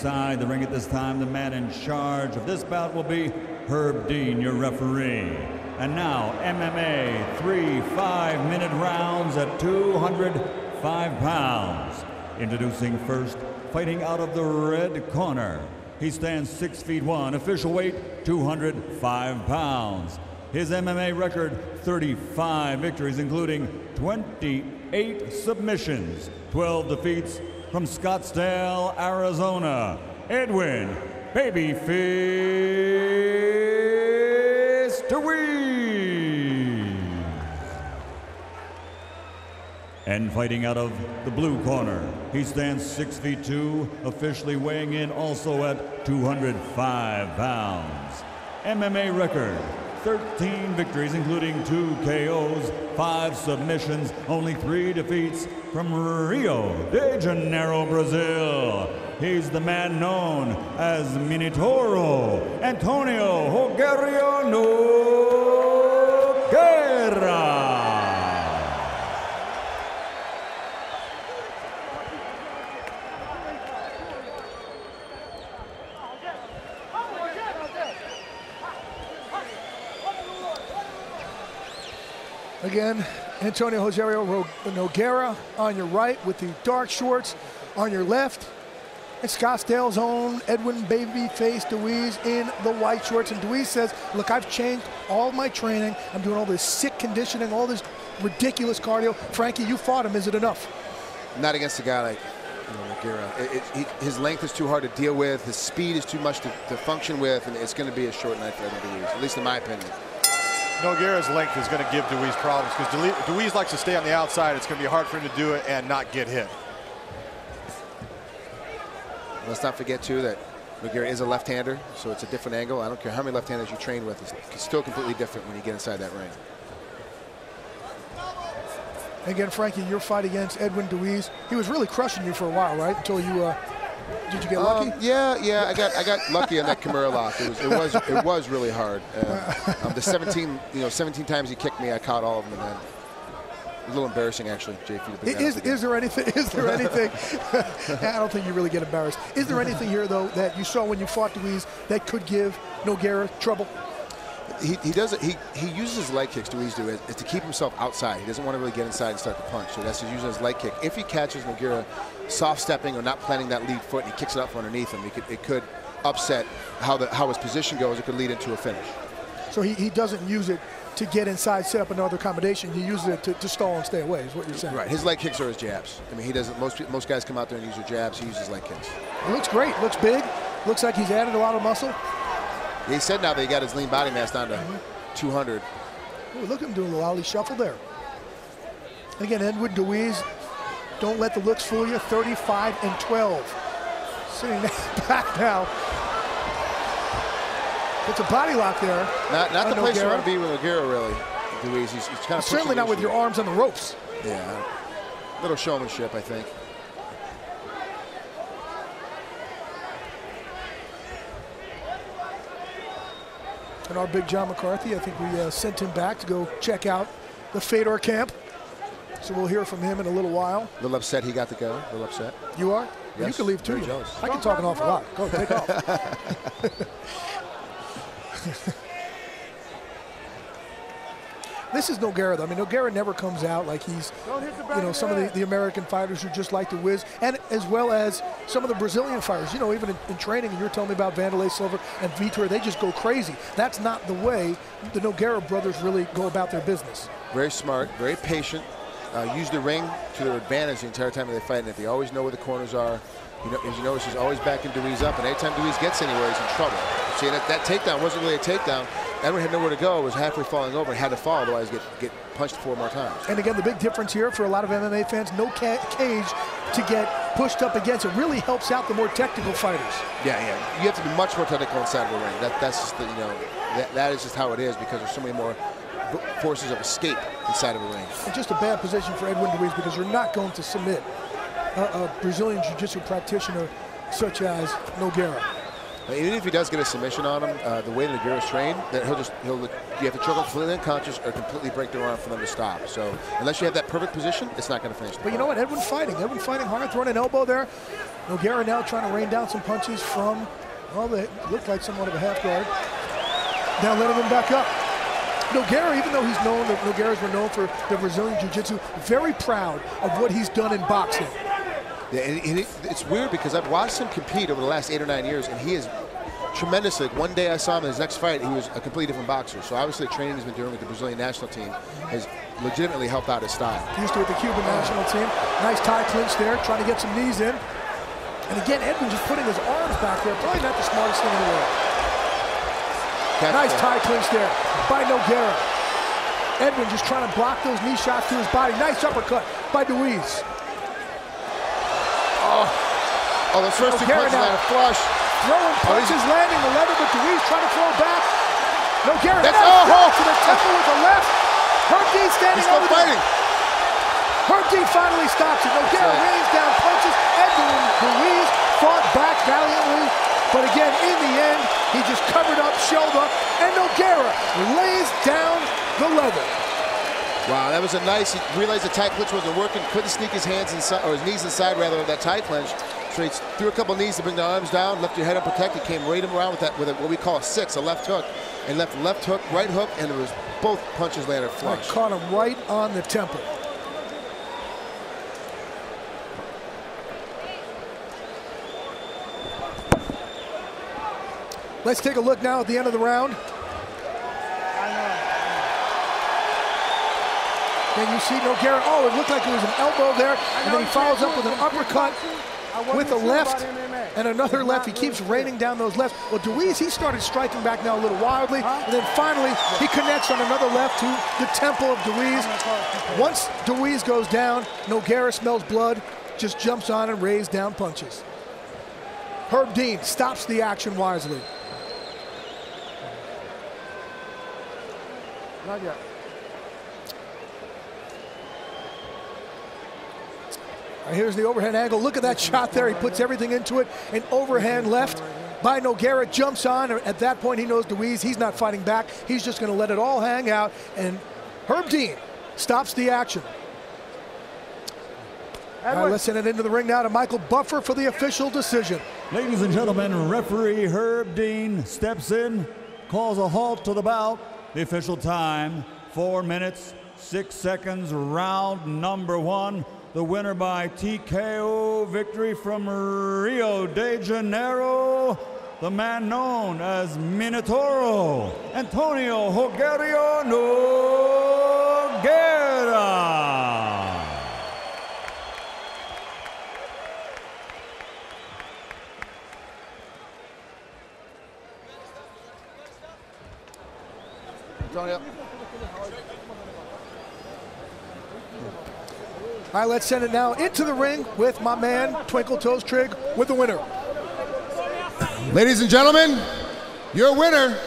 Inside the ring at this time, the man in charge of this bout will be Herb Dean, your referee. And now, MMA, 3 5-minute rounds at 205 pounds. Introducing first, fighting out of the red corner. He stands 6 feet 1, official weight 205 pounds. His MMA record, 35 victories, including 28 submissions, 12 defeats. From Scottsdale, Arizona, Edwin Babyface Dewees. And fighting out of the blue corner, he stands 6 feet 2, officially weighing in also at 205 pounds. MMA record, 13 victories, including 2 KOs, 5 submissions, only 3 defeats. From Rio de Janeiro, Brazil, he's the man known as Minotauro, Antonio Rogerio Nogueira. Again, Antonio Rogerio Nogueira on your right with the dark shorts, on your left, and Scottsdale's own Edwin Babyface Dewees in the white shorts. And Dewees says, look, I've changed all my training. I'm doing all this sick conditioning, all this ridiculous cardio. Frankie, you fought him. Is it enough? Not against a guy like Nogueira. His length is too hard to deal with. His speed is too much to function with, and it's going to be a short night for Edwin Dewees, at least in my opinion. Nogueira's length is going to give Dewees problems because Dewees likes to stay on the outside. It's going to be hard for him to do it and not get hit. Let's not forget, too, that Nogueira is a left-hander, so it's a different angle. I don't care how many left-handers you train with. It's still completely different when you get inside that ring. Again, Frankie, your fight against Edwin Dewees, he was really crushing you for a while, right? Until you, did you get lucky? Yeah, I got lucky on that Kimura lock. It was really hard. The 17 times he kicked me, I caught all of them, and then it was a little embarrassing actually, JP. Is there anything? I don't think you really get embarrassed. Is there anything here though that you saw when you fought Dewees that could give Nogueira trouble? He does it. He uses his leg kicks. Dewees do it to keep himself outside. He doesn't want to really get inside and start to punch. So that's using his leg kick. If he catches Nogueira soft stepping or not planting that lead foot, and he kicks it up from underneath him, it could upset how his position goes. It could lead into a finish. So he doesn't use it to get inside, set up another combination. He uses it to stall and stay away, is what you're saying. Right. His leg kicks are his jabs. I mean, he doesn't. Most guys come out there and use their jabs. He uses leg kicks. It looks great. Looks big. Looks like he's added a lot of muscle. He said now that he got his lean body mass down to 200. Ooh, look at him doing a lolly shuffle there. And again, Edwin Dewees, don't let the looks fool you. 35-12. Sitting back now. It's a body lock there. Not the place you want to be with Nogueira, really. Dewees, he's kind of certainly not with your arms on the ropes. Yeah, little showmanship, I think. And our big John McCarthy, I think we sent him back to go check out the Fedor camp. So we'll hear from him in a little while. A little upset he got to go. A little upset. You are? Yes. You can leave too. I can talk an awful lot. Go, take off. This is Nogueira, though. I mean, Nogueira never comes out like he's, some of the American fighters who just like to whiz, and as well as some of the Brazilian fighters. Even in training, and you're telling me about Vanderlei Silva and Vitor, they just go crazy. That's not the way the Nogueira brothers really go about their business. Very smart, very patient. Use the ring to their advantage the entire time they fight, and if they always know where the corners are. As you notice, he's always backing Dewees up, and anytime Dewees gets anywhere, he's in trouble. See, that takedown wasn't really a takedown. Edwin had nowhere to go, was halfway falling over, and had to fall, otherwise get punched 4 more times. And again, the big difference here for a lot of MMA fans, no cage to get pushed up against. It really helps out the more technical fighters. Yeah. You have to be much more technical inside of the ring. That's just that is just how it is, because there's so many more forces of escape inside of a ring. And just a bad position for Edwin Dewees, because you're not going to submit a Brazilian Jiu-Jitsu practitioner such as Nogueira. Even if he does get a submission on him, the way that Nogueira's trained, that you have to choke him completely unconscious or completely break their arm for them to stop. So unless you have that perfect position, it's not going to finish. But you know what? Edwin fighting hard, throwing an elbow there. Nogueira now trying to rain down some punches from, well, they look like somewhat of a half guard. Now letting him back up. Nogueira, even though he's known, the Nogueiras were known for the Brazilian Jiu-Jitsu, very proud of what he's done in boxing. Yeah, and it's weird because I've watched him compete over the last 8 or 9 years, and he is tremendous. Like one day I saw him in his next fight, he was a completely different boxer. So obviously the training he's been doing with the Brazilian national team has legitimately helped out his style. He used to with the Cuban national team. Nice tie clinch there, trying to get some knees in. And again, Edwin just putting his arms back there, probably not the smartest thing in the world. Nice tie clinch there by Nogueira. Edwin just trying to block those knee shots to his body. Nice uppercut by Dewees. Oh, those first 2 punches landed flush. Throwing punches, landing the leather, but Dewees trying to throw back. Nogueira to the temple with the left. Herb Dean standing over there. Herb Dean finally stops it. Nogueira rains down punches. Edwin Dewees fought back valiantly, but again, in the end, he just covered up, shelled up, and Nogueira lays down the leather. Wow, that was a nice, he realized the tie clinch wasn't working, couldn't sneak his hands inside, or his knees inside rather, of that tie clinch. So he threw a couple knees to bring the arms down, left your head unprotected, came right around with that, with what we call a 6, a left hook, and left hook, right hook, and it was both punches landed flush. Caught him right on the temple. Let's take a look now at the end of the round. And you see Nogueira, oh, it looked like it was an elbow there, and then he follows up with an uppercut with a left and another left. He keeps raining down those lefts. Well, Dewees, he started striking back now a little wildly, and then finally he connects on another left to the temple of Dewees. Once Dewees goes down, Nogueira smells blood, just jumps on and raised down punches. Herb Dean stops the action wisely. Not yet. Here's the overhead angle. Look at that shot there. He puts everything into it. An overhand left by Nogueira, jumps on. At that point, he knows Dewees, he's not fighting back. He's just going to let it all hang out. And Herb Dean stops the action. All right, let's send it into the ring now to Michael Buffer for the official decision. Ladies and gentlemen, referee Herb Dean steps in, calls a halt to the bout. The official time, 4 minutes, 6 seconds, round number 1. The winner by TKO victory from Rio de Janeiro, the man known as Minotauro, Antonio Rogerio Nogueira. Antonio. All right, let's send it now into the ring with my man, Twinkle Toes Trig, with the winner. Ladies and gentlemen, your winner,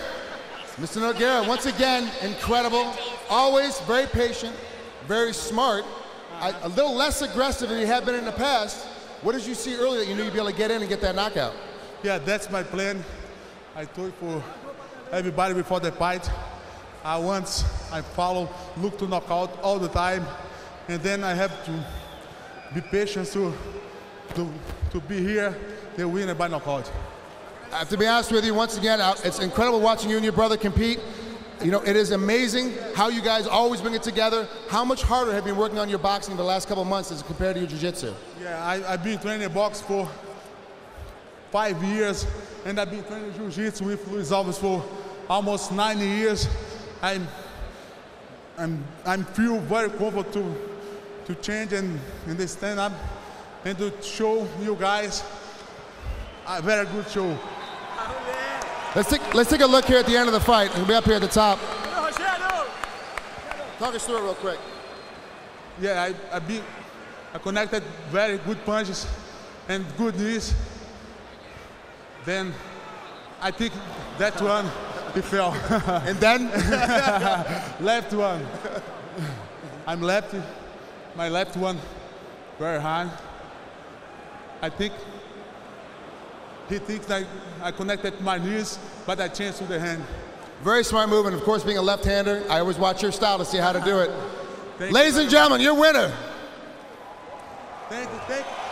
Mr. Nogueira. Once again, incredible. Always very patient, very smart. A little less aggressive than he had been in the past. What did you see earlier that you knew you'd be able to get in and get that knockout? Yeah, that's my plan. I told for everybody before the fight. I follow, look to knock out all the time. And then I have to be patient to be here, the winner by knockout. I have to be honest with you, once again, it's incredible watching you and your brother compete. You know, it is amazing how you guys always bring it together. How much harder have you been working on your boxing the last couple of months as compared to your jiu-jitsu? Yeah, I've been training box for 5 years, and I've been training jiu-jitsu with Luis Alves for almost 9 years. I feel very comfortable to change and stand up and to show you guys a very good show. Let's take a look here at the end of the fight. We'll be up here at the top. Talk us through it real quick. Yeah, I connected very good punches and good knees. Then I think that one, he fell. And then? Left one. I'm lefty. My left one, very hard. I think He thinks like I connected my knees, but I changed to the hand. Very smart move, and of course, being a left-hander, I always watch your style to see how to do it. Ladies and gentlemen, your winner. Thank you.